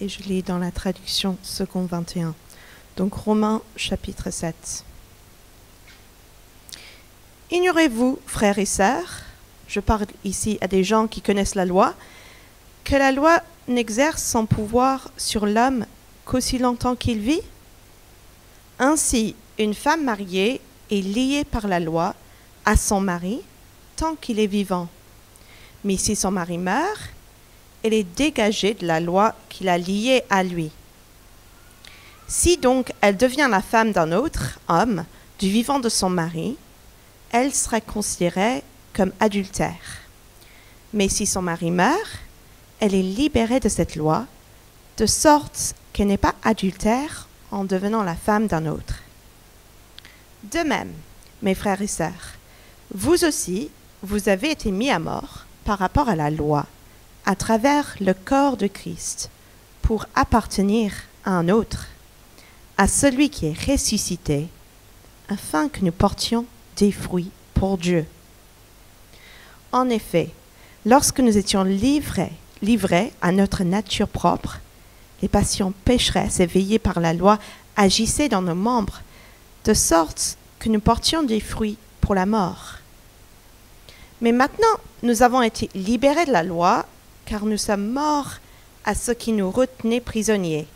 et je lis dans la traduction seconde 21. Donc Romains chapitre 7. Ignorez-vous, frères et sœurs, je parle ici à des gens qui connaissent la loi, que la loi n'exerce son pouvoir sur l'homme qu'aussi longtemps qu'il vit? Ainsi, une femme mariée est liée par la loi à son mari tant qu'il est vivant. Mais si son mari meurt, elle est dégagée de la loi qui l'a liée à lui. Si donc elle devient la femme d'un autre homme, du vivant de son mari, elle sera considérée comme adultère. Mais si son mari meurt, elle est libérée de cette loi, de sorte qu'elle n'est pas adultère en devenant la femme d'un autre. De même, mes frères et sœurs, vous aussi, vous avez été mis à mort par rapport à la loi, à travers le corps de Christ, pour appartenir à un autre, à celui qui est ressuscité, afin que nous portions des fruits pour Dieu. En effet, lorsque nous étions livrés à notre nature propre, les passions pécheresses éveillées par la loi agissaient dans nos membres, de sorte que nous portions des fruits pour la mort. Mais maintenant, nous avons été libérés de la loi, car nous sommes morts à ce qui nous retenait prisonniers,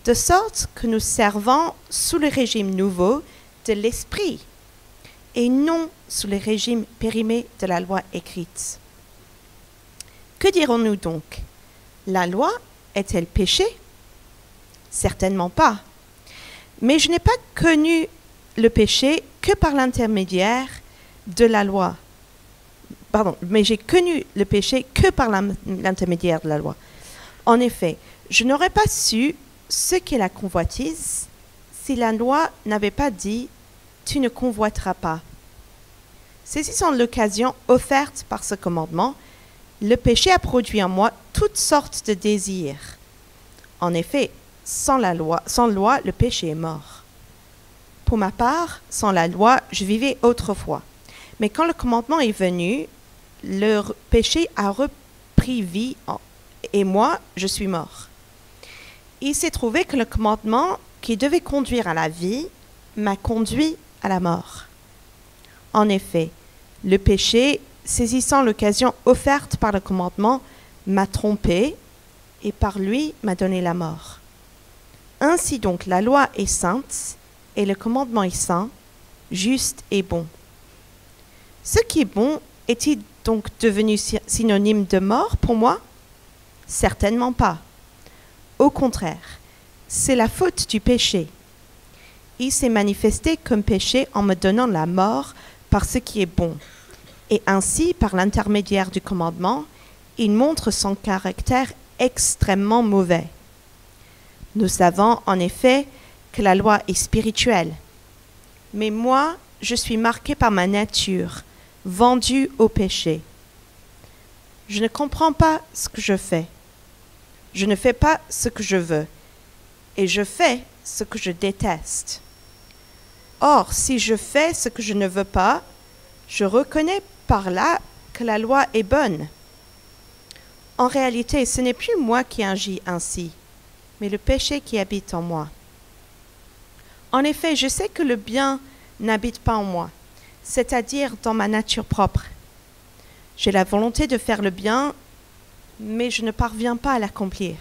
de sorte que nous servons sous le régime nouveau de l'esprit, et non sous le régime périmé de la loi écrite. Que dirons-nous donc? La loi est-elle péché? Certainement pas. Mais je n'ai pas connu le péché que par l'intermédiaire de la loi. Mais j'ai connu le péché que par l'intermédiaire de la loi. En effet, je n'aurais pas su ce qu'est la convoitise si la loi n'avait pas dit « tu ne convoiteras pas ». Saisissant l'occasion offerte par ce commandement, le péché a produit en moi toutes sortes de désirs. En effet, sans loi, le péché est mort. Pour ma part, sans la loi, je vivais autrefois. Mais quand le commandement est venu, le péché a repris vie et moi, je suis mort. Il s'est trouvé que le commandement qui devait conduire à la vie m'a conduit à la mort. En effet, le péché, saisissant l'occasion offerte par le commandement, m'a trompé et par lui m'a donné la mort. Ainsi donc, la loi est sainte et le commandement est saint, juste et bon. Ce qui est bon est-il donc devenu synonyme de mort pour moi? Certainement pas. Au contraire, c'est la faute du péché. Il s'est manifesté comme péché en me donnant la mort par ce qui est bon. Et ainsi, par l'intermédiaire du commandement, il montre son caractère extrêmement mauvais. Nous savons en effet que la loi est spirituelle. Mais moi, je suis marqué par ma nature, vendu au péché. Je ne comprends pas ce que je fais. Je ne fais pas ce que je veux. Et je fais ce que je déteste. Or, si je fais ce que je ne veux pas, je reconnais par là que la loi est bonne. En réalité, ce n'est plus moi qui agis ainsi, mais le péché qui habite en moi. En effet, je sais que le bien n'habite pas en moi, c'est-à-dire dans ma nature propre. J'ai la volonté de faire le bien, mais je ne parviens pas à l'accomplir.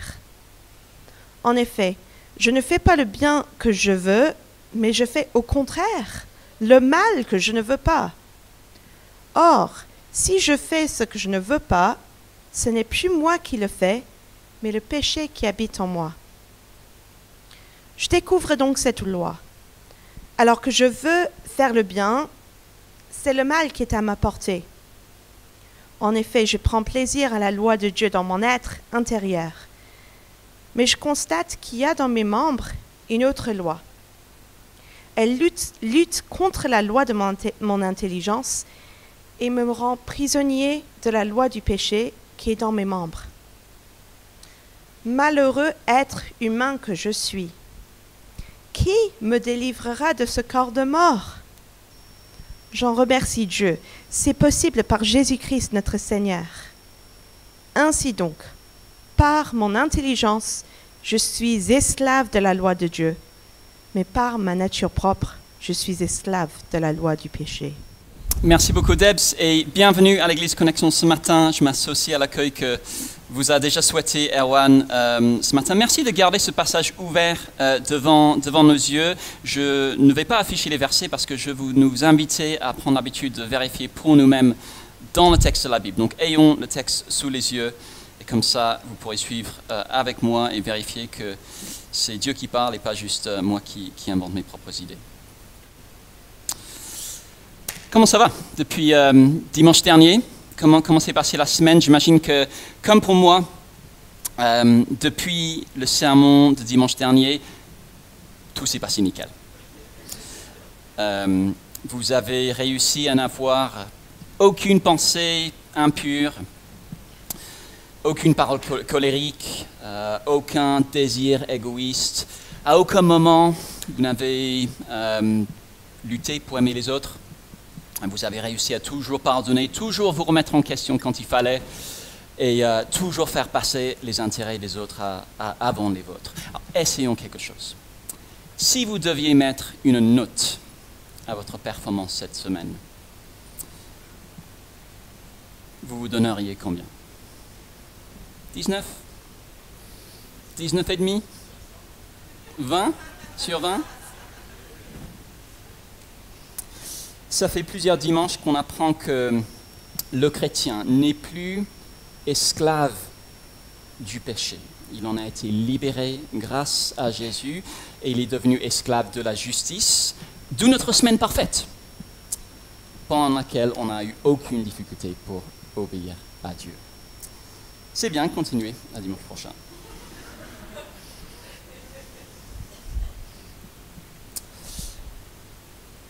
En effet, je ne fais pas le bien que je veux, mais je fais au contraire le mal que je ne veux pas. Or, si je fais ce que je ne veux pas, ce n'est plus moi qui le fais, mais le péché qui habite en moi. Je découvre donc cette loi. Alors que je veux faire le bien, c'est le mal qui est à ma portée. En effet, je prends plaisir à la loi de Dieu dans mon être intérieur. Mais je constate qu'il y a dans mes membres une autre loi. Elle lutte contre la loi de mon intelligence et me rend prisonnier de la loi du péché qui est dans mes membres. Malheureux être humain que je suis. Qui me délivrera de ce corps de mort? J'en remercie Dieu. C'est possible par Jésus-Christ notre Seigneur. Ainsi donc, par mon intelligence, Je suis esclave de la loi de Dieu, mais par ma nature propre, je suis esclave de la loi du péché. Merci beaucoup Debs et bienvenue à l'Église Connexion ce matin. Je m'associe à l'accueil que vous a déjà souhaité Erwan ce matin. Merci de garder ce passage ouvert devant nos yeux. Je ne vais pas afficher les versets parce que je veux nous inviter à prendre l'habitude de vérifier pour nous-mêmes dans le texte de la Bible. Donc ayons le texte sous les yeux et comme ça vous pourrez suivre avec moi et vérifier que c'est Dieu qui parle et pas juste moi qui invente mes propres idées. Comment ça va depuis dimanche dernier? Comment s'est passée la semaine? J'imagine que, comme pour moi, depuis le sermon de dimanche dernier, tout s'est passé nickel. Vous avez réussi à n'avoir aucune pensée impure, aucune parole colérique, aucun désir égoïste. À aucun moment, vous n'avez lutté pour aimer les autres. Vous avez réussi à toujours pardonner, toujours vous remettre en question quand il fallait et toujours faire passer les intérêts des autres avant les vôtres. Alors, essayons quelque chose. Si vous deviez mettre une note à votre performance cette semaine, vous vous donneriez combien? 19? 19,5? 20 sur 20? Ça fait plusieurs dimanches qu'on apprend que le chrétien n'est plus esclave du péché. Il en a été libéré grâce à Jésus et il est devenu esclave de la justice, d'où notre semaine parfaite, pendant laquelle on n'a eu aucune difficulté pour obéir à Dieu. C'est bien, continuez à dimanche prochain.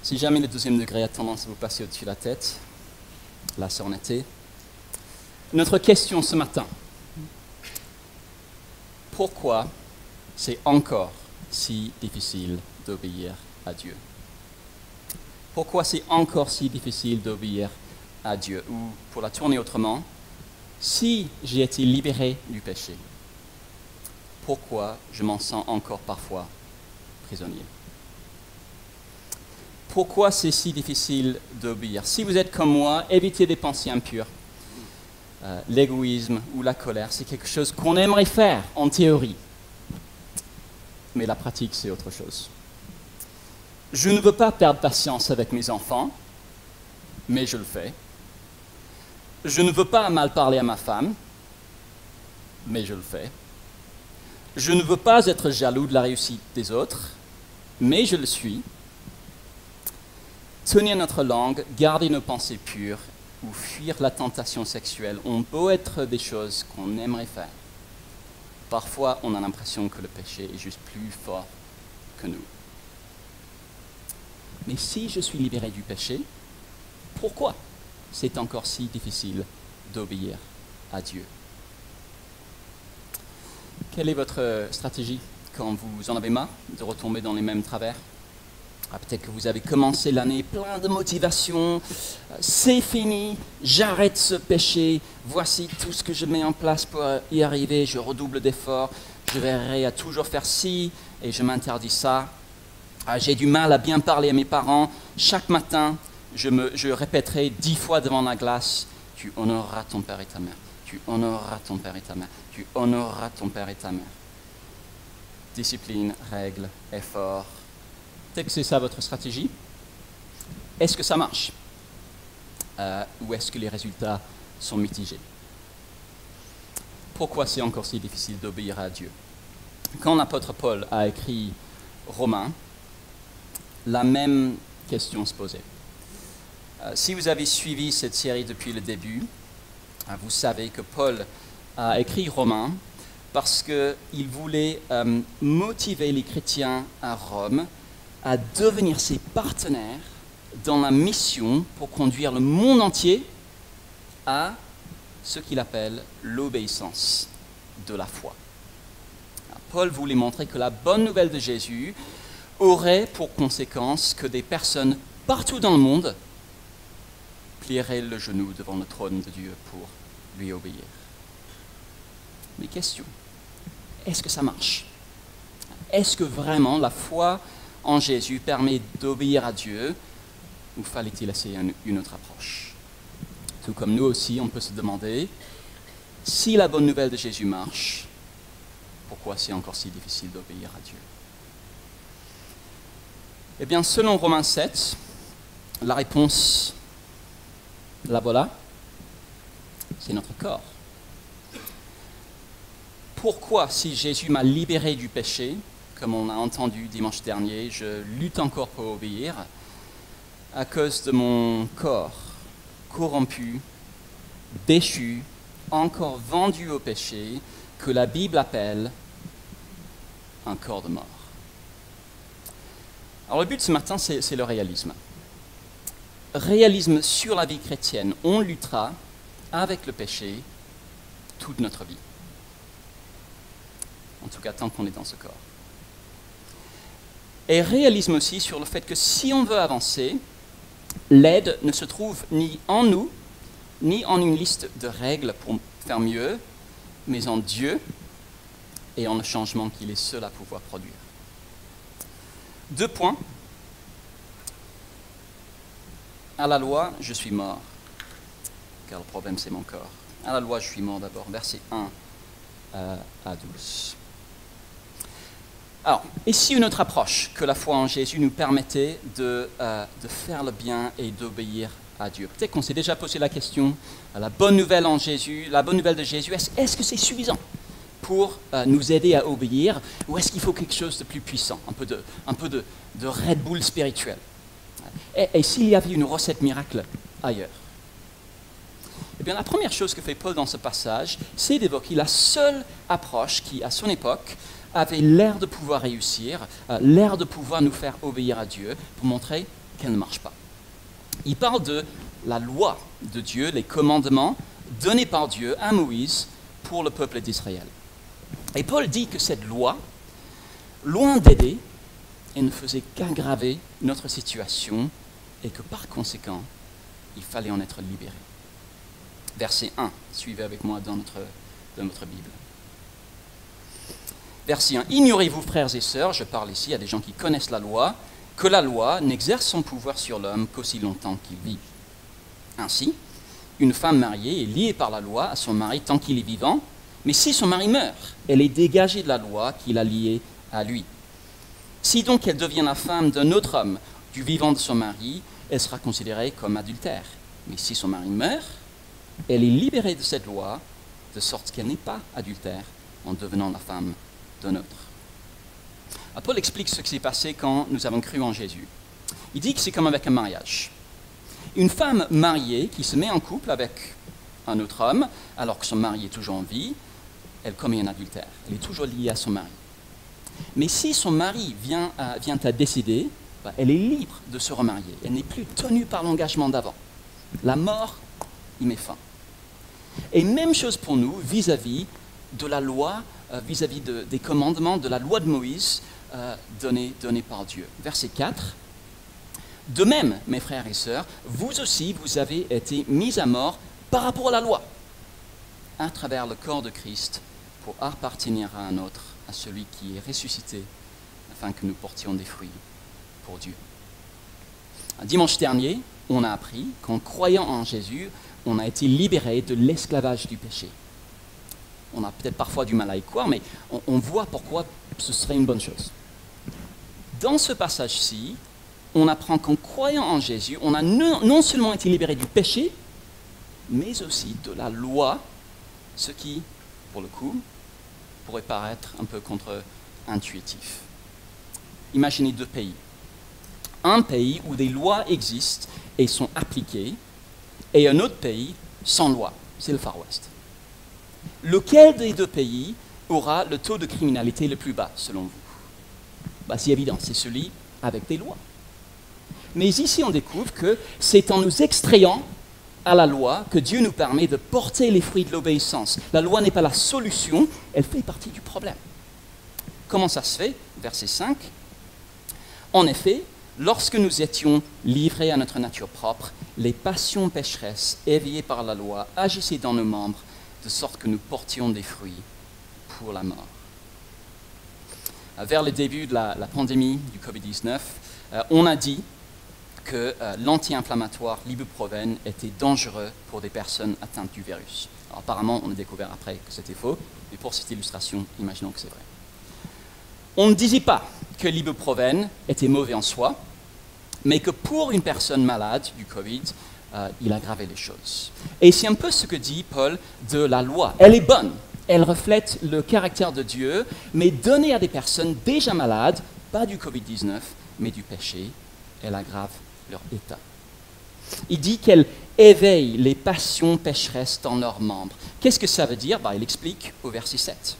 Si jamais le deuxième degré a tendance à vous passer au-dessus de la tête, là c'est en été. Notre question ce matin, pourquoi c'est encore si difficile d'obéir à Dieu? Pourquoi c'est encore si difficile d'obéir à Dieu? Ou pour la tourner autrement, si j'ai été libéré du péché, pourquoi je m'en sens encore parfois prisonnier? Pourquoi c'est si difficile d'obéir? Si vous êtes comme moi, évitez des pensées impures. L'égoïsme ou la colère, c'est quelque chose qu'on aimerait faire en théorie. Mais la pratique, c'est autre chose. Je ne veux pas perdre patience avec mes enfants, mais je le fais. Je ne veux pas mal parler à ma femme, mais je le fais. Je ne veux pas être jaloux de la réussite des autres, mais je le suis. Tenir notre langue, garder nos pensées pures ou fuir la tentation sexuelle ont beau être des choses qu'on aimerait faire. Parfois, on a l'impression que le péché est juste plus fort que nous. Mais si je suis libéré du péché, pourquoi c'est encore si difficile d'obéir à Dieu? Quelle est votre stratégie quand vous en avez marre de retomber dans les mêmes travers? Peut-être que vous avez commencé l'année plein de motivation. C'est fini, j'arrête ce péché. Voici tout ce que je mets en place pour y arriver. Je redouble d'efforts. Je verrai à toujours faire ci et je m'interdis ça. J'ai du mal à bien parler à mes parents. Chaque matin, je répéterai 10 fois devant la glace. Tu honoreras ton père et ta mère. Tu honoreras ton père et ta mère. Tu honoreras ton père et ta mère. Discipline, règles, effort. Peut-être que c'est ça votre stratégie. Est-ce que ça marche? Ou est-ce que les résultats sont mitigés? Pourquoi c'est encore si difficile d'obéir à Dieu? Quand l'apôtre Paul a écrit Romains, la même question se posait. Si vous avez suivi cette série depuis le début, vous savez que Paul a écrit Romains parce qu'il voulait motiver les chrétiens à Rome à devenir ses partenaires dans la mission pour conduire le monde entier à ce qu'il appelle l'obéissance de la foi. Paul voulait montrer que la bonne nouvelle de Jésus aurait pour conséquence que des personnes partout dans le monde plieraient le genou devant le trône de Dieu pour lui obéir. Mais question, est-ce que ça marche? Est-ce que vraiment la foi en Jésus permet d'obéir à Dieu ou fallait-il essayer une autre approche? Tout comme nous aussi, on peut se demander, si la bonne nouvelle de Jésus marche, pourquoi c'est encore si difficile d'obéir à Dieu? Eh bien, selon Romains 7, la réponse, la voilà, c'est notre corps. Pourquoi, si Jésus m'a libéré du péché, comme on a entendu dimanche dernier, je lutte encore pour obéir, à cause de mon corps corrompu, déchu, encore vendu au péché, que la Bible appelle un corps de mort. Alors le but de ce matin, c'est le réalisme. Réalisme sur la vie chrétienne. On luttera avec le péché toute notre vie. En tout cas, tant qu'on est dans ce corps. Et réalisme aussi sur le fait que si on veut avancer, l'aide ne se trouve ni en nous, ni en une liste de règles pour faire mieux, mais en Dieu et en le changement qu'il est seul à pouvoir produire. 2 points. À la loi, je suis mort, car le problème c'est mon corps. À la loi, je suis mort d'abord, versets 1 à 12. Alors, et si une autre approche que la foi en Jésus nous permettait de faire le bien et d'obéir à Dieu? Peut-être qu'on s'est déjà posé la question, la bonne nouvelle en Jésus, la bonne nouvelle de Jésus, est-ce que c'est suffisant pour nous aider à obéir, ou est-ce qu'il faut quelque chose de plus puissant, un peu de Red Bull spirituel? Et s'il y avait une recette miracle ailleurs? Eh bien, la première chose que fait Paul dans ce passage, c'est d'évoquer la seule approche qui, à son époque, avait l'air de pouvoir réussir, l'air de pouvoir nous faire obéir à Dieu, pour montrer qu'elle ne marche pas. Il parle de la loi de Dieu, les commandements donnés par Dieu à Moïse pour le peuple d'Israël. Et Paul dit que cette loi, loin d'aider, elle ne faisait qu'aggraver notre situation et que par conséquent, il fallait en être libéré. Verset 1, suivez avec moi dans notre Bible. Verset 1, ignorez-vous, frères et sœurs, je parle ici à des gens qui connaissent la loi, que la loi n'exerce son pouvoir sur l'homme qu'aussi longtemps qu'il vit. Ainsi, une femme mariée est liée par la loi à son mari tant qu'il est vivant, mais si son mari meurt, elle est dégagée de la loi qui l'a liée à lui. Si donc elle devient la femme d'un autre homme, du vivant de son mari, elle sera considérée comme adultère. Mais si son mari meurt, elle est libérée de cette loi, de sorte qu'elle n'est pas adultère en devenant la femme d'un autre. Alors Paul explique ce qui s'est passé quand nous avons cru en Jésus. Il dit que c'est comme avec un mariage. Une femme mariée qui se met en couple avec un autre homme, alors que son mari est toujours en vie, elle commet un adultère. Elle est toujours liée à son mari. Mais si son mari vient à décéder, elle est libre de se remarier. Elle n'est plus tenue par l'engagement d'avant. La mort y met fin. Et même chose pour nous vis-à-vis de la loi, vis-à-vis des commandements de la loi de Moïse donnée par Dieu. Verset 4. De même, mes frères et sœurs, vous aussi, vous avez été mis à mort par rapport à la loi, à travers le corps de Christ, pour appartenir à un autre, à celui qui est ressuscité, afin que nous portions des fruits pour Dieu. Dimanche dernier, on a appris qu'en croyant en Jésus, on a été libéré de l'esclavage du péché. On a peut-être parfois du mal à y croire, mais on voit pourquoi ce serait une bonne chose. Dans ce passage-ci, on apprend qu'en croyant en Jésus, on a non seulement été libéré du péché, mais aussi de la loi, ce qui, pour le coup, pourrait paraître un peu contre-intuitif. Imaginez 2 pays. Un pays où des lois existent et sont appliquées, et un autre pays sans loi, c'est le Far West. Lequel des 2 pays aura le taux de criminalité le plus bas, selon vous? C'est évident, c'est celui avec des lois. Mais ici, on découvre que c'est en nous extrayant à la loi que Dieu nous permet de porter les fruits de l'obéissance. La loi n'est pas la solution, elle fait partie du problème. Comment ça se fait? Verset 5. En effet, lorsque nous étions livrés à notre nature propre, les passions pécheresses éveillées par la loi agissaient dans nos membres de sorte que nous portions des fruits pour la mort. vers le début de la pandémie du Covid-19, on a dit que l'anti-inflammatoire, l'ibuprofène, était dangereux pour des personnes atteintes du virus. Alors, apparemment, on a découvert après que c'était faux, mais pour cette illustration, imaginons que c'est vrai. On ne disait pas que l'ibuprofène était mauvais en soi, mais que pour une personne malade du Covid, il aggravait les choses. Et c'est un peu ce que dit Paul de la loi. Elle est bonne, elle reflète le caractère de Dieu, mais donnée à des personnes déjà malades, pas du Covid-19, mais du péché, elle aggrave leur état. Il dit qu'elle éveille les passions pécheresses dans leurs membres. Qu'est-ce que ça veut dire? Il explique au verset 7.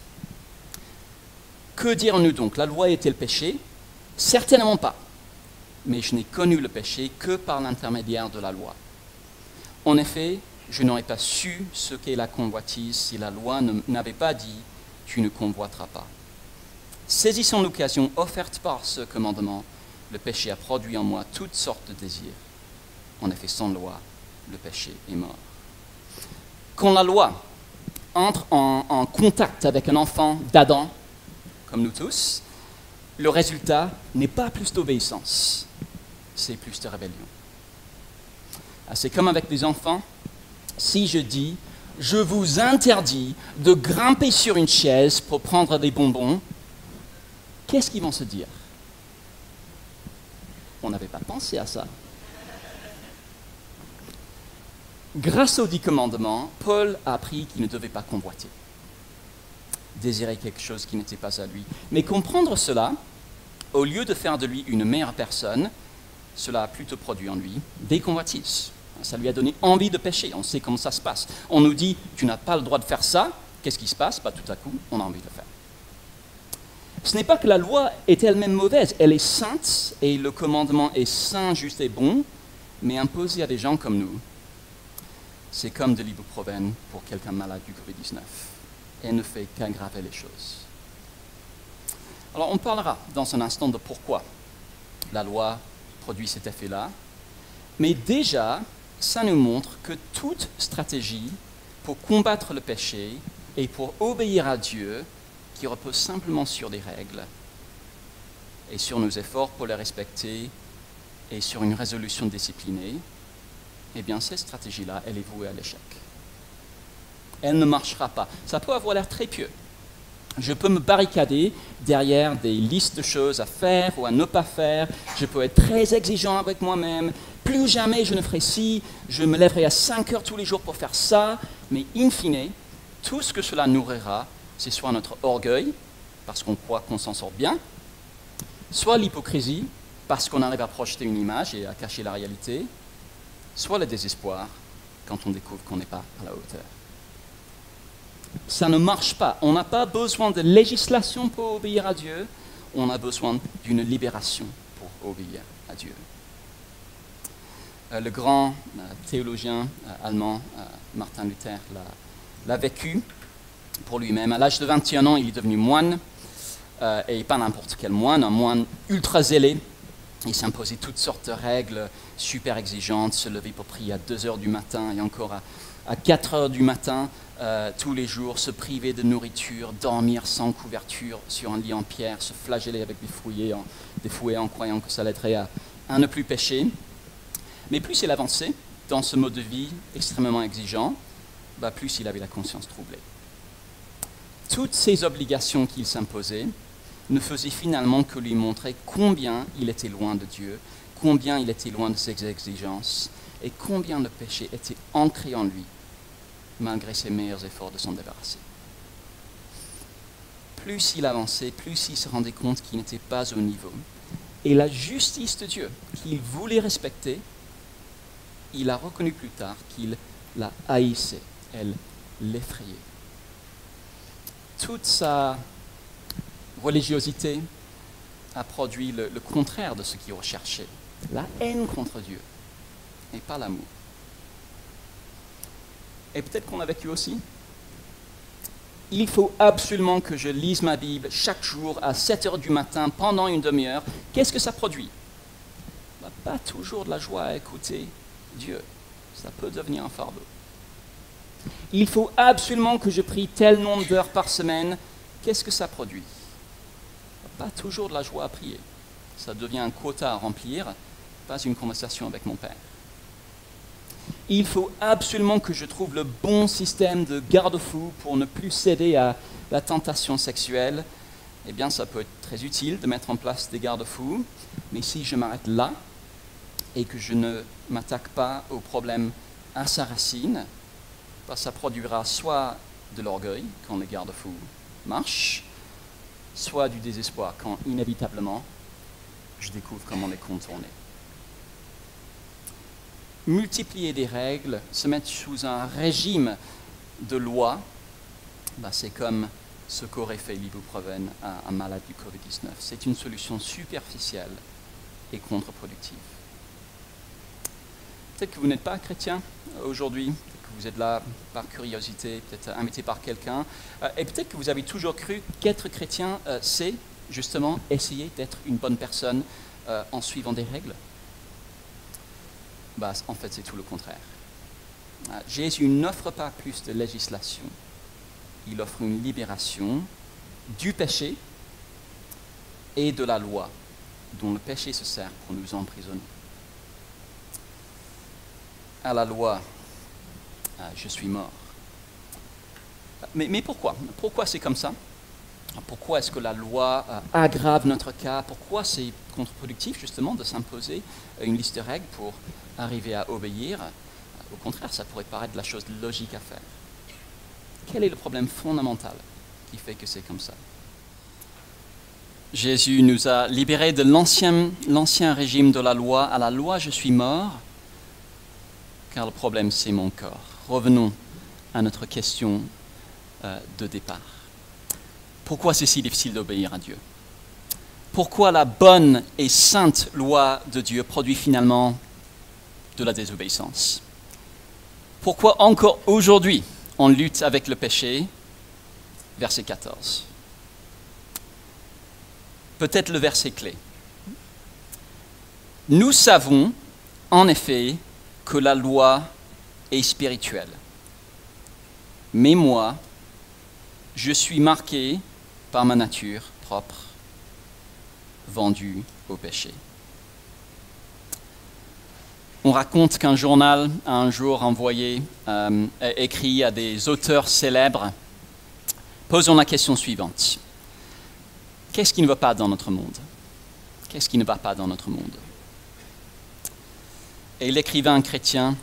Que dirons-nous donc? La loi est-elle péché? Certainement pas. Mais je n'ai connu le péché que par l'intermédiaire de la loi. En effet, je n'aurais pas su ce qu'est la convoitise si la loi n'avait pas dit « tu ne convoiteras pas ». Saisissant l'occasion offerte par ce commandement, le péché a produit en moi toutes sortes de désirs. En effet, sans loi, le péché est mort. Quand la loi entre en contact avec un enfant d'Adam, comme nous tous, le résultat n'est pas plus d'obéissance, c'est plus de rébellion. C'est comme avec les enfants, si je dis « je vous interdis de grimper sur une chaise pour prendre des bonbons », qu'est-ce qu'ils vont se dire? On n'avait pas pensé à ça. Grâce aux 10 commandements, Paul a appris qu'il ne devait pas convoiter, désirer quelque chose qui n'était pas à lui. Mais comprendre cela, au lieu de faire de lui une meilleure personne, cela a plutôt produit en lui des convoitises. Ça lui a donné envie de pécher. On sait comment ça se passe. On nous dit, tu n'as pas le droit de faire ça. Qu'est-ce qui se passe? Tout à coup, on a envie de le faire. Ce n'est pas que la loi est elle-même mauvaise. Elle est sainte et le commandement est saint, juste et bon, mais imposé à des gens comme nous, c'est comme de l'ibuprofène pour quelqu'un malade du Covid-19. Elle ne fait qu'aggraver les choses. Alors, on parlera dans un instant de pourquoi la loi produit cet effet-là, mais déjà, ça nous montre que toute stratégie pour combattre le péché et pour obéir à Dieu, qui repose simplement sur des règles et sur nos efforts pour les respecter et sur une résolution disciplinée, eh bien, cette stratégie-là, elle est vouée à l'échec. Elle ne marchera pas. Ça peut avoir l'air très pieux. Je peux me barricader derrière des listes de choses à faire ou à ne pas faire. Je peux être très exigeant avec moi-même. Plus jamais je ne ferai ci. Je me lèverai à 5 heures tous les jours pour faire ça. Mais in fine, tout ce que cela nourrira, c'est soit notre orgueil, parce qu'on croit qu'on s'en sort bien, soit l'hypocrisie, parce qu'on arrive à projeter une image et à cacher la réalité, soit le désespoir, quand on découvre qu'on n'est pas à la hauteur. Ça ne marche pas. On n'a pas besoin de législation pour obéir à Dieu. On a besoin d'une libération pour obéir à Dieu. Le grand théologien allemand, Martin Luther, l'a vécu pour lui-même. À l'âge de 21 ans, il est devenu moine, et pas n'importe quel moine, un moine ultra zélé. Il s'imposait toutes sortes de règles super exigeantes, se lever pour prier à 2 heures du matin et encore à 4 heures du matin, tous les jours, se priver de nourriture, dormir sans couverture sur un lit en pierre, se flageller avec des fouets en croyant que ça l'aiderait à ne plus pécher. Mais plus il avançait dans ce mode de vie extrêmement exigeant, plus il avait la conscience troublée. Toutes ces obligations qu'il s'imposait ne faisaient finalement que lui montrer combien il était loin de Dieu, combien il était loin de ses exigences et combien le péché était ancré en lui, malgré ses meilleurs efforts de s'en débarrasser. Plus il avançait, plus il se rendait compte qu'il n'était pas au niveau. Et la justice de Dieu qu'il voulait respecter, il a reconnu plus tard qu'il la haïssait, elle l'effrayait. Toute sa religiosité a produit le contraire de ce qu'il recherchait, la haine contre Dieu et pas l'amour. Et peut-être qu'on a vécu aussi. Il faut absolument que je lise ma Bible chaque jour à 7 heures du matin pendant une demi-heure. Qu'est-ce que ça produit? Pas toujours de la joie à écouter Dieu. Ça peut devenir un fardeau. Il faut absolument que je prie tel nombre d'heures par semaine. Qu'est-ce que ça produit? pas toujours de la joie à prier. Ça devient un quota à remplir, pas une conversation avec mon père. Il faut absolument que je trouve le bon système de garde-fou pour ne plus céder à la tentation sexuelle. Eh bien, ça peut être très utile de mettre en place des garde-fous, mais si je m'arrête là et que je ne m'attaque pas au problème à sa racine, ça produira soit de l'orgueil quand les garde-fous marchent, soit du désespoir quand inévitablement je découvre comment les contourner. Multiplier des règles, se mettre sous un régime de loi, c'est comme ce qu'aurait fait l'ibuprofène à un malade du Covid-19. C'est une solution superficielle et contre-productive. Peut-être que vous n'êtes pas chrétien aujourd'hui, peut-être que vous êtes là par curiosité, peut-être invité par quelqu'un, et peut-être que vous avez toujours cru qu'être chrétien, c'est justement essayer d'être une bonne personne en suivant des règles. En fait, c'est tout le contraire. Jésus n'offre pas plus de législation. Il offre une libération du péché et de la loi, dont le péché se sert pour nous emprisonner. À la loi, je suis mort. Mais pourquoi? Pourquoi c'est comme ça? Pourquoi est-ce que la loi aggrave notre cas? Pourquoi c'est contre-productif justement de s'imposer une liste de règles pour arriver à obéir? Au contraire, ça pourrait paraître la chose logique à faire. Quel est le problème fondamental qui fait que c'est comme ça? Jésus nous a libérés de l'ancien régime de la loi. À la loi, je suis mort, car le problème, c'est mon corps. Revenons à notre question de départ. Pourquoi c'est si difficile d'obéir à Dieu? Pourquoi la bonne et sainte loi de Dieu produit finalement de la désobéissance? Pourquoi encore aujourd'hui on lutte avec le péché? Verset 14. Peut-être le verset clé. Nous savons en effet que la loi est spirituelle. Mais moi, je suis marqué par ma nature propre, vendue au péché. On raconte qu'un journal a un jour écrit à des auteurs célèbres, posant la question suivante. Qu'est-ce qui ne va pas dans notre monde? Qu'est-ce qui ne va pas dans notre monde? Et l'écrivain chrétien,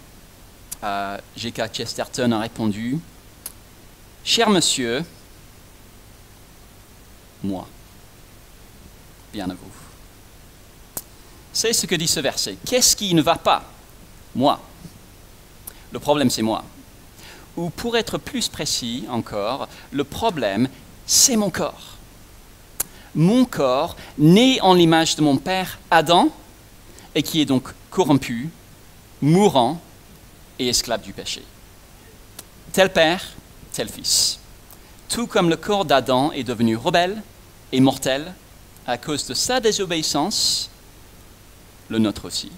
G.K. Chesterton, a répondu, « Cher monsieur, moi, bien à vous. » C'est ce que dit ce verset. Qu'est-ce qui ne va pas? Moi. Le problème, c'est moi. Ou pour être plus précis encore, le problème, c'est mon corps. Mon corps, né en l'image de mon père Adam, et qui est donc corrompu, mourant et esclave du péché. Tel père, tel fils. Tout comme le corps d'Adam est devenu rebelle et mortel à cause de sa désobéissance, le nôtre aussi.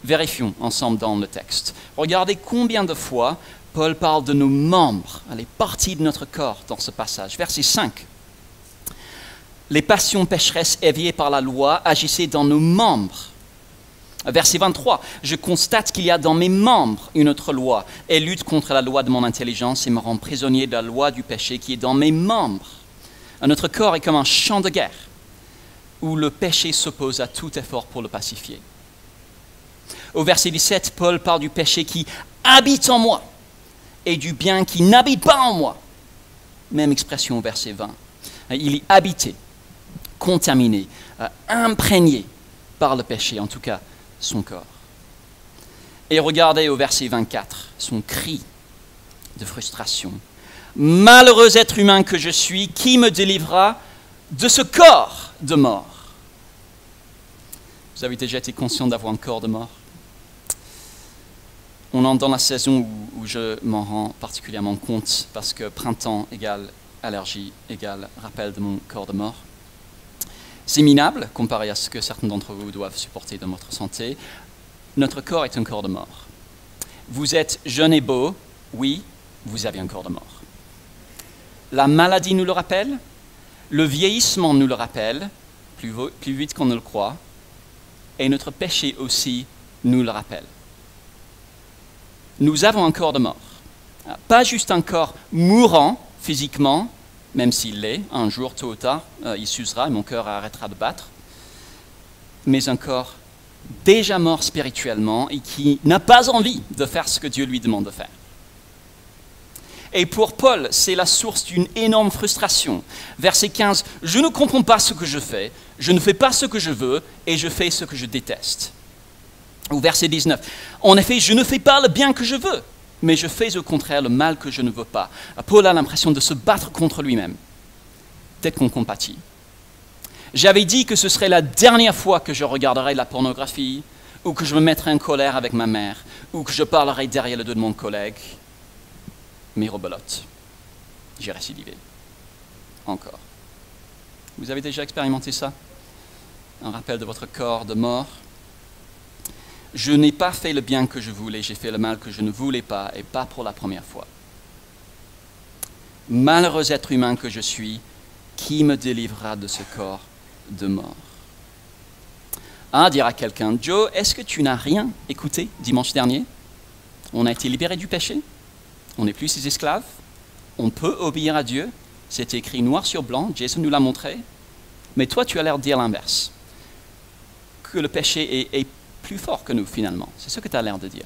Vérifions ensemble dans le texte. Regardez combien de fois Paul parle de nos membres, les parties de notre corps dans ce passage. Verset 5. Les passions pécheresses éveillées par la loi agissaient dans nos membres. Verset 23. Je constate qu'il y a dans mes membres une autre loi. Elle lutte contre la loi de mon intelligence et me rend prisonnier de la loi du péché qui est dans mes membres. Notre corps est comme un champ de guerre où le péché s'oppose à tout effort pour le pacifier. Au verset 17, Paul parle du péché qui habite en moi et du bien qui n'habite pas en moi. Même expression au verset 20. Il est habité, contaminé, imprégné par le péché, en tout cas son corps. Et regardez au verset 24, son cri de frustration. « Malheureux être humain que je suis, qui me délivrera de ce corps de mort ?» Vous avez déjà été conscient d'avoir un corps de mort? On entre dans la saison où je m'en rends particulièrement compte parce que printemps égale allergie égale rappel de mon corps de mort. C'est minable comparé à ce que certains d'entre vous doivent supporter dans votre santé. Notre corps est un corps de mort. Vous êtes jeune et beau, oui, vous avez un corps de mort. La maladie nous le rappelle, Le vieillissement nous le rappelle, plus vite qu'on ne le croit, et notre péché aussi nous le rappelle. Nous avons un corps de mort. Pas juste un corps mourant physiquement, même s'il l'est, un jour, tôt ou tard, il s'usera et mon cœur arrêtera de battre, mais un corps déjà mort spirituellement et qui n'a pas envie de faire ce que Dieu lui demande de faire. Et pour Paul, c'est la source d'une énorme frustration. Verset 15, « Je ne comprends pas ce que je fais, je ne fais pas ce que je veux et je fais ce que je déteste. » Ou verset 19, « En effet, je ne fais pas le bien que je veux, mais je fais au contraire le mal que je ne veux pas. » Paul a l'impression de se battre contre lui-même. Peut-être qu'on compatit. J'avais dit que ce serait la dernière fois que je regarderais la pornographie, ou que je me mettrais en colère avec ma mère, ou que je parlerais derrière le dos de mon collègue. Mais rebelote, j'ai récidivé. Encore. Vous avez déjà expérimenté ça? Un rappel de votre corps de mort? Je n'ai pas fait le bien que je voulais, j'ai fait le mal que je ne voulais pas, et pas pour la première fois. Malheureux être humain que je suis, qui me délivrera de ce corps de mort? Ah, dira quelqu'un, Joe, est-ce que tu n'as rien écouté dimanche dernier? On a été libérés du péché? On n'est plus ses esclaves? On peut obéir à Dieu? C'est écrit noir sur blanc, Jason nous l'a montré. Mais toi, tu as l'air de dire l'inverse. Que le péché est plus fort que nous, finalement. C'est ce que tu as l'air de dire.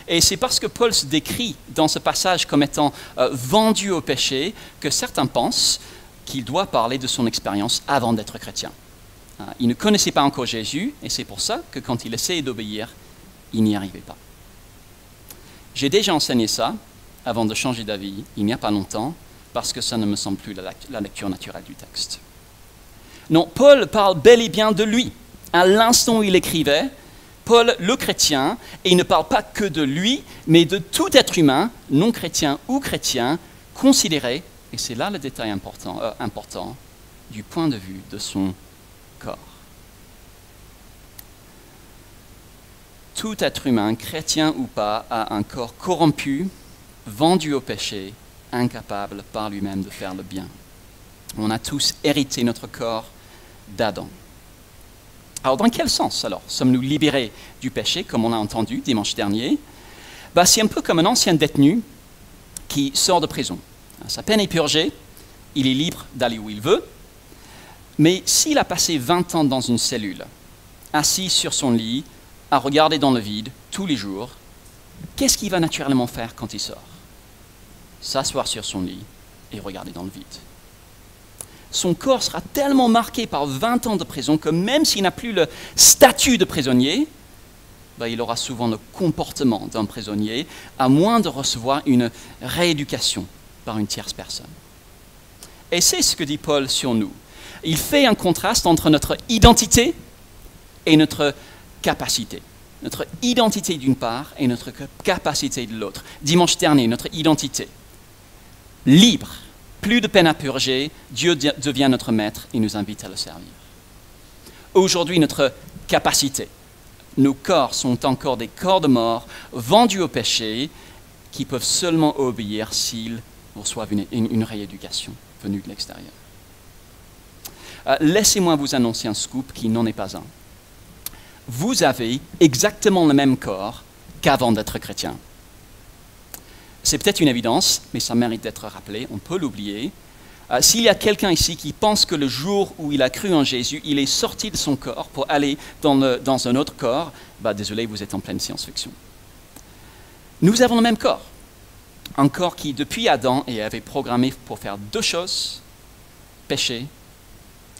Et c'est parce que Paul se décrit dans ce passage comme étant vendu au péché que certains pensent qu'il doit parler de son expérience avant d'être chrétien. Il ne connaissait pas encore Jésus, et c'est pour ça que quand il essayait d'obéir, il n'y arrivait pas. J'ai déjà enseigné ça, avant de changer d'avis, il n'y a pas longtemps, parce que ça ne me semble plus la lecture naturelle du texte. Non, Paul parle bel et bien de lui. À l'instant où il écrivait, Paul, le chrétien, et il ne parle pas que de lui, mais de tout être humain, non chrétien ou chrétien, considéré, et c'est là le détail important, du point de vue de son corps. Tout être humain, chrétien ou pas, a un corps corrompu, vendu au péché, incapable par lui-même de faire le bien. On a tous hérité notre corps d'Adam. Alors, dans quel sens, alors, sommes-nous libérés du péché, comme on a entendu dimanche dernier? C'est un peu comme un ancien détenu qui sort de prison. Sa peine est purgée, il est libre d'aller où il veut, mais s'il a passé 20 ans dans une cellule, assis sur son lit, à regarder dans le vide tous les jours, qu'est-ce qu'il va naturellement faire quand il sort? S'asseoir sur son lit et regarder dans le vide. Son corps sera tellement marqué par 20 ans de prison que même s'il n'a plus le statut de prisonnier, il aura souvent le comportement d'un prisonnier, à moins de recevoir une rééducation par une tierce personne. Et c'est ce que dit Paul sur nous. Il fait un contraste entre notre identité et notre capacité. Notre identité d'une part et notre capacité de l'autre. Dimanche dernier, notre identité. Libre, plus de peine à purger, Dieu devient notre maître et nous invite à le servir. Aujourd'hui, notre capacité. Nos corps sont encore des corps de mort, vendus au péché, qui peuvent seulement obéir s'ils reçoivent une rééducation venue de l'extérieur. Laissez-moi vous annoncer un scoop qui n'en est pas un. Vous avez exactement le même corps qu'avant d'être chrétien. C'est peut-être une évidence, mais ça mérite d'être rappelé, on peut l'oublier. S'il y a quelqu'un ici qui pense que le jour où il a cru en Jésus, il est sorti de son corps pour aller dans un autre corps, désolé, vous êtes en pleine science-fiction. Nous avons le même corps. Un corps qui, depuis Adam, et avait programmé pour faire deux choses, pécher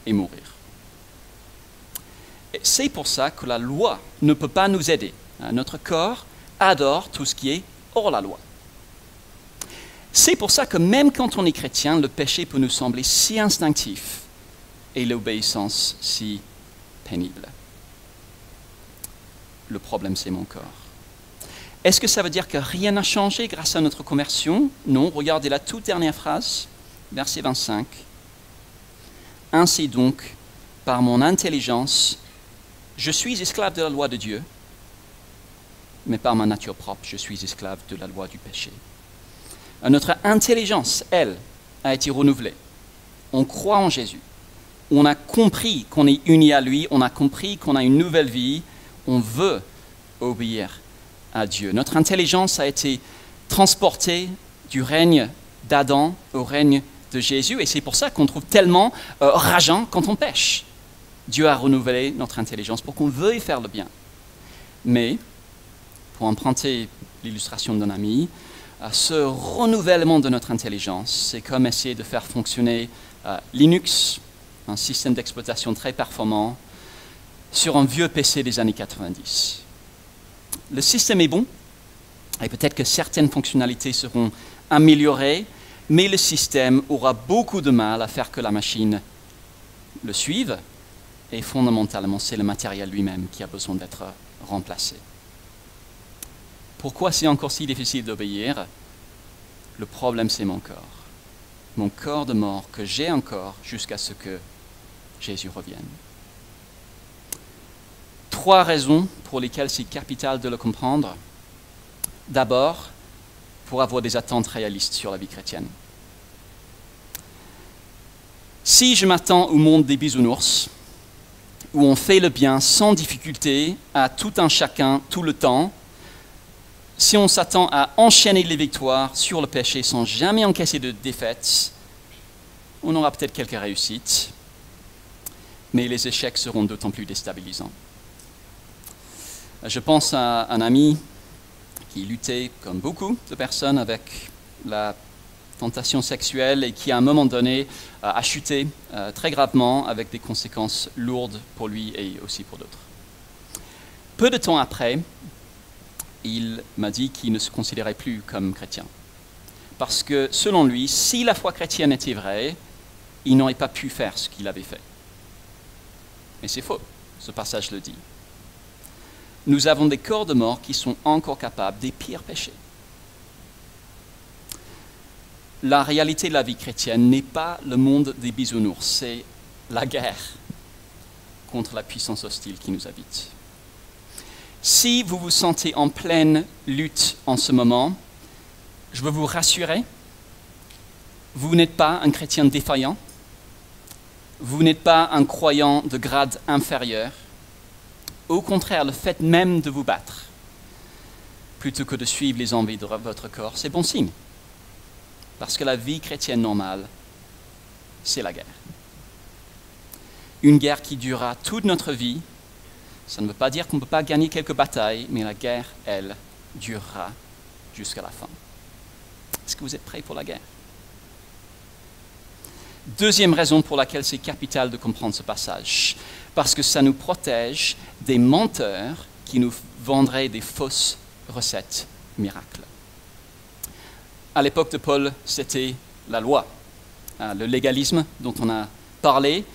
et mourir. Et c'est pour ça que la loi ne peut pas nous aider. Notre corps adore tout ce qui est hors la loi. C'est pour ça que même quand on est chrétien, le péché peut nous sembler si instinctif et l'obéissance si pénible. Le problème, c'est mon corps. Est-ce que ça veut dire que rien n'a changé grâce à notre conversion? Non, regardez la toute dernière phrase, verset 25. Ainsi donc, par mon intelligence, je suis esclave de la loi de Dieu, mais par ma nature propre, je suis esclave de la loi du péché. Notre intelligence, elle, a été renouvelée. on croit en Jésus, on a compris qu'on est unis à lui, on a compris qu'on a une nouvelle vie, on veut obéir à Dieu. Notre intelligence a été transportée du règne d'Adam au règne de Jésus, et c'est pour ça qu'on trouve tellement rageant quand on pêche. Dieu a renouvelé notre intelligence pour qu'on veuille faire le bien. Mais, pour emprunter l'illustration d'un ami, ce renouvellement de notre intelligence, c'est comme essayer de faire fonctionner Linux, un système d'exploitation très performant, sur un vieux PC des années 90. Le système est bon, et peut-être que certaines fonctionnalités seront améliorées, mais le système aura beaucoup de mal à faire que la machine le suive, et fondamentalement, c'est le matériel lui-même qui a besoin d'être remplacé. Pourquoi c'est encore si difficile d'obéir? Le problème, c'est mon corps de mort que j'ai encore jusqu'à ce que Jésus revienne. 3 raisons pour lesquelles c'est capital de le comprendre. D'abord, pour avoir des attentes réalistes sur la vie chrétienne. Si je m'attends au monde des bisounours, où on fait le bien sans difficulté à tout un chacun, tout le temps, si on s'attend à enchaîner les victoires sur le péché sans jamais encaisser de défaites, on aura peut-être quelques réussites, mais les échecs seront d'autant plus déstabilisants. Je pense à un ami qui luttait, comme beaucoup de personnes, avec la tentation sexuelle et qui, à un moment donné, a chuté très gravement avec des conséquences lourdes pour lui et aussi pour d'autres. Peu de temps après, il m'a dit qu'il ne se considérait plus comme chrétien. Parce que, selon lui, si la foi chrétienne était vraie, il n'aurait pas pu faire ce qu'il avait fait. Mais c'est faux, ce passage le dit. Nous avons des corps de mort qui sont encore capables des pires péchés. La réalité de la vie chrétienne n'est pas le monde des bisounours, c'est la guerre contre la puissance hostile qui nous habite. Si vous vous sentez en pleine lutte en ce moment, je veux vous rassurer, vous n'êtes pas un chrétien défaillant, vous n'êtes pas un croyant de grade inférieur. Au contraire, le fait même de vous battre, plutôt que de suivre les envies de votre corps, c'est bon signe. Parce que la vie chrétienne normale, c'est la guerre. Une guerre qui durera toute notre vie. Ça ne veut pas dire qu'on ne peut pas gagner quelques batailles, mais la guerre, elle, durera jusqu'à la fin. Est-ce que vous êtes prêts pour la guerre? Deuxième raison pour laquelle c'est capital de comprendre ce passage, parce que ça nous protège des menteurs qui nous vendraient des fausses recettes miracles. À l'époque de Paul, c'était la loi. Le légalisme dont on a parlé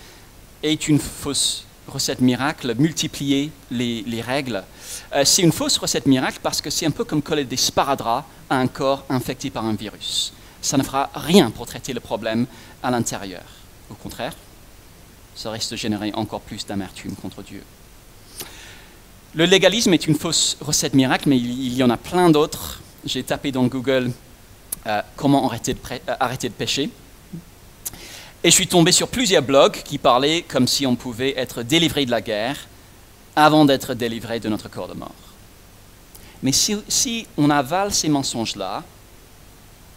est une fausse recette miracle, multiplier les règles. C'est une fausse recette miracle parce que c'est un peu comme coller des sparadraps à un corps infecté par un virus. Ça ne fera rien pour traiter le problème à l'intérieur. Au contraire, ça risque de générer encore plus d'amertume contre Dieu. Le légalisme est une fausse recette miracle, mais il y en a plein d'autres. J'ai tapé dans Google comment arrêter de pécher. Et je suis tombé sur plusieurs blogs qui parlaient comme si on pouvait être délivré de la guerre avant d'être délivré de notre corps de mort. Mais si on avale ces mensonges-là,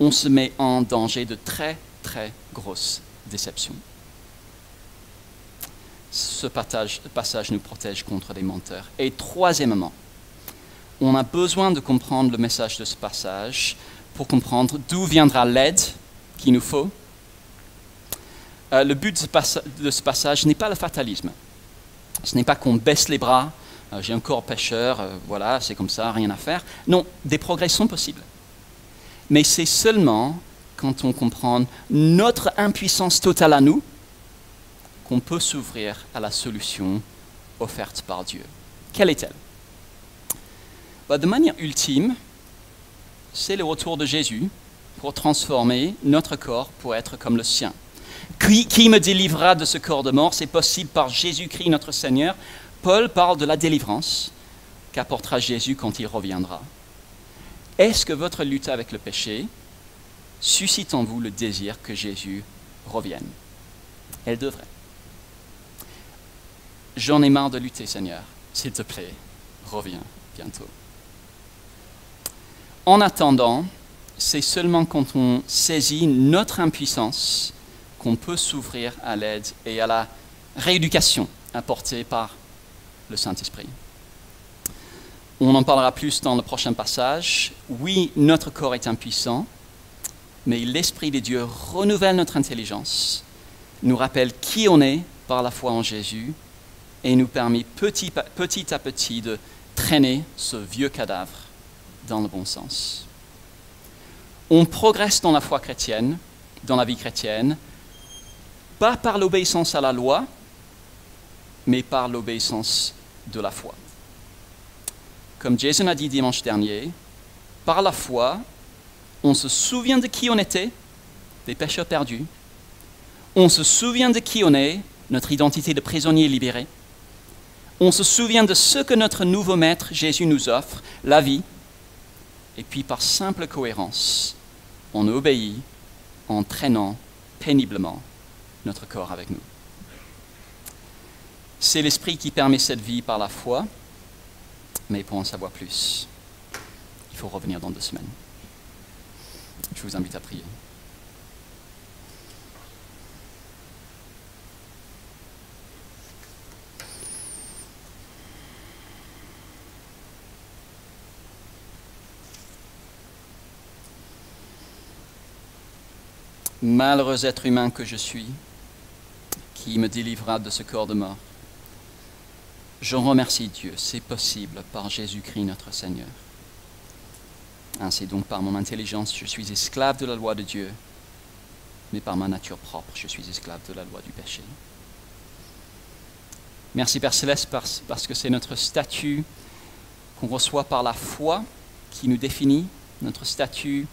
on se met en danger de très, très grosses déceptions. Ce passage nous protège contre les menteurs. Et troisièmement, on a besoin de comprendre le message de ce passage pour comprendre d'où viendra l'aide qu'il nous faut. Le but de ce passage n'est pas le fatalisme. Ce n'est pas qu'on baisse les bras, j'ai un corps pécheur, voilà, c'est comme ça, rien à faire. Non, des progrès sont possibles. Mais c'est seulement quand on comprend notre impuissance totale à nous qu'on peut s'ouvrir à la solution offerte par Dieu. Quelle est-elle? De manière ultime, c'est le retour de Jésus pour transformer notre corps pour être comme le sien. Qui me délivrera de ce corps de mort? C'est possible par Jésus-Christ notre Seigneur. Paul parle de la délivrance qu'apportera Jésus quand il reviendra. Est-ce que votre lutte avec le péché suscite en vous le désir que Jésus revienne? Elle devrait. J'en ai marre de lutter, Seigneur. S'il te plaît, reviens bientôt. En attendant, c'est seulement quand on saisit notre impuissance qu'on peut s'ouvrir à l'aide et à la rééducation apportée par le Saint-Esprit. On en parlera plus dans le prochain passage. Oui, notre corps est impuissant, mais l'Esprit de Dieu renouvelle notre intelligence, nous rappelle qui on est par la foi en Jésus et nous permet petit à petit de traîner ce vieux cadavre dans le bon sens. On progresse dans la foi chrétienne, dans la vie chrétienne, pas par l'obéissance à la loi, mais par l'obéissance de la foi. Comme Jason a dit dimanche dernier, par la foi, on se souvient de qui on était, des pécheurs perdus. On se souvient de qui on est, notre identité de prisonnier libéré. On se souvient de ce que notre nouveau maître Jésus nous offre, la vie. Et puis par simple cohérence, on obéit en traînant péniblement notre corps avec nous. C'est l'Esprit qui permet cette vie par la foi, mais pour en savoir plus, il faut revenir dans 2 semaines. Je vous invite à prier. Malheureux être humain que je suis, qui me délivrera de ce corps de mort. Je remercie Dieu, c'est possible par Jésus-Christ notre Seigneur. Ainsi donc par mon intelligence, je suis esclave de la loi de Dieu, mais par ma nature propre, je suis esclave de la loi du péché. Merci Père Céleste parce que c'est notre statut qu'on reçoit par la foi qui nous définit, notre statut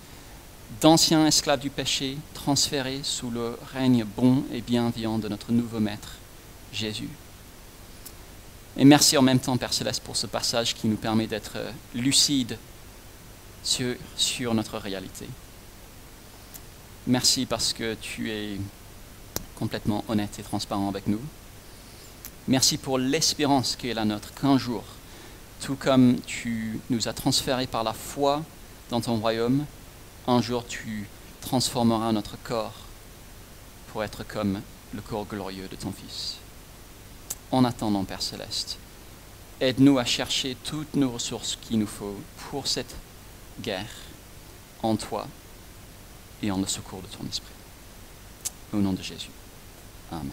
d'ancien esclave du péché transféré sous le règne bon et bienveillant de notre nouveau maître, Jésus. Et merci en même temps, Père Céleste, pour ce passage qui nous permet d'être lucides sur notre réalité. Merci parce que tu es complètement honnête et transparent avec nous. Merci pour l'espérance qui est la nôtre, qu'un jour, tout comme tu nous as transférés par la foi dans ton royaume, un jour tu transformeras notre corps pour être comme le corps glorieux de ton Fils. En attendant, Père Céleste, aide-nous à chercher toutes nos ressources qu'il nous faut pour cette guerre en toi et en le secours de ton Esprit. Au nom de Jésus. Amen.